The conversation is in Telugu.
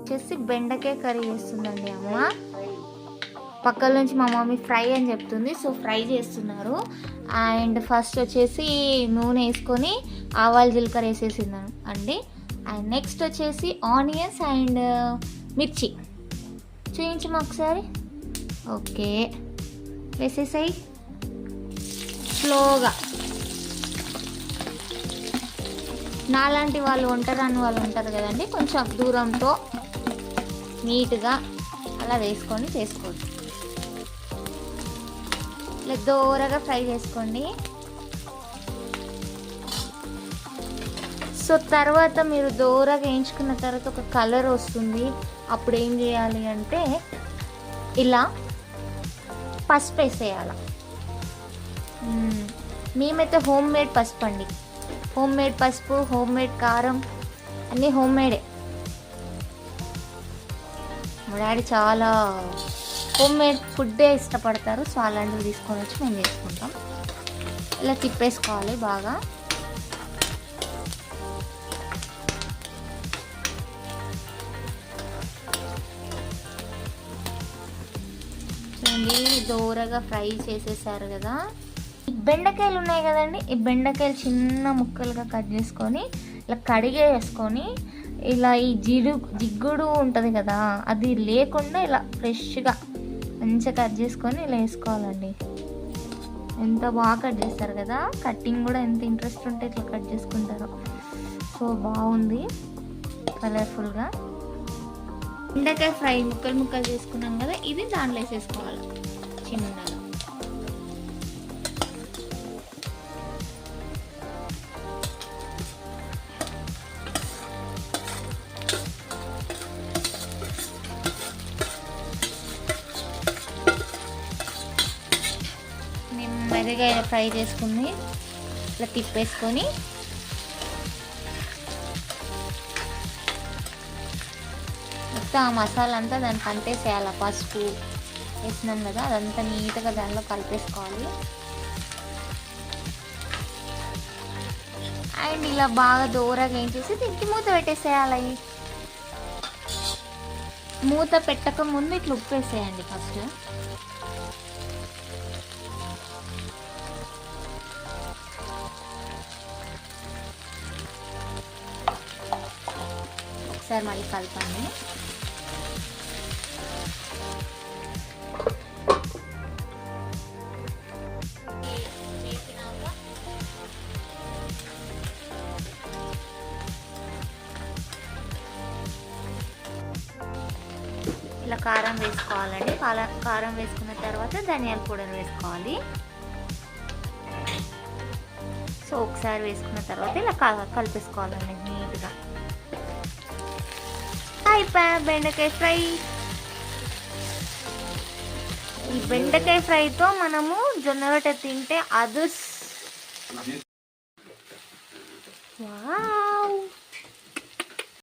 వచ్చేసి బెండకాయ కర్రీ చేస్తుందండి అమ్మ. పక్కల నుంచి మా మమ్మీ ఫ్రై అని చెప్తుంది, సో ఫ్రై చేస్తున్నారు. అండ్ ఫస్ట్ వచ్చేసి నూనె వేసుకొని ఆవాలు జీలకర్ర వేసేసిందాను అండి. అండ్ నెక్స్ట్ వచ్చేసి ఆనియన్స్ అండ్ మిర్చి చూపించము ఒకసారి. ఓకే, వేసేసాయి స్లోగా. నాలాంటి వాళ్ళు ఒంటరాని వాళ్ళు ఉంటారు కదండి, కొంచెం దూరంతో నీట్గా అలా వేసుకొని చేసుకోవచ్చు. ఇలా దూరగా ఫ్రై చేసుకోండి. సో తర్వాత మీరు దూరగా వేయించుకున్న తర్వాత ఒక కలర్ వస్తుంది. అప్పుడు ఏం చేయాలి అంటే ఇలా పసుపు వేసేయాలి. మేమైతే హోమ్ మేడ్ పసుపు అండి, హోమ్ మేడ్ పసుపు, హోమ్ మేడ్ కారం అన్నీ హోమ్ మేడే. మా డాడీ చాలా హోమ్ మేడ్ ఫుడ్డే ఇష్టపడతారు, సో అలాంటివి తీసుకొని వచ్చి మేము చేసుకుంటాం. ఇలా తిప్పేసుకోవాలి బాగా. చూడండి దూరగా ఫ్రై చేసేసారు కదా. ఈ బెండకాయలు ఉన్నాయి కదండి, ఈ బెండకాయలు చిన్న ముక్కలుగా కట్ చేసుకొని ఇలా కడిగేసుకొని ఇలా ఈ జిగ్గుడు ఉంటుంది కదా, అది లేకుండా ఇలా ఫ్రెష్గా మంచిగా కట్ చేసుకొని ఇలా వేసుకోవాలండి. ఎంత బాగా కట్ చేస్తారు కదా, కట్టింగ్ కూడా ఎంత ఇంట్రెస్ట్ ఉంటే ఇట్లా కట్ చేసుకుంటారు. సో బాగుంది కలర్ఫుల్గా. బెండకాయ ఫ్రై ముక్కలు ముక్కలు చేసుకున్నాం కదా, ఇది దాంట్లో వేసేసుకోవాలి చిన్నగా. మెదగా ఫ్రై చేసుకుని ఇట్లా తిప్పేసుకొని మొత్తం ఆ మసాలా అంతా దానికి అంటేసేయాలి. పసుపు వేసినాం కదా, అదంతా నీట్గా దానిలో కలిపేసుకోవాలి. అండ్ ఇలా బాగా దూరగా ఏం చేసి దీనికి మూత పెట్టేసేయాలి. మూత పెట్టక ముందు ఇట్లా ఉప్పు వేసేయండి ఫస్ట్. ఒకసారి మళ్ళీ కలపండి. ఇలా కారం వేసుకోవాలండి. కారం వేసుకున్న తర్వాత ధనియాల పౌడర్ వేసుకోవాలి. సో ఒకసారి వేసుకున్న తర్వాత ఇలా కలిపేసుకోవాలండి నీట్గా. అయిపోయా బెండకాయ ఫ్రై. ఈ బెండకాయ ఫ్రైతో మనము జొన్న రొట్టె తింటే అదుర్స్. వావ్.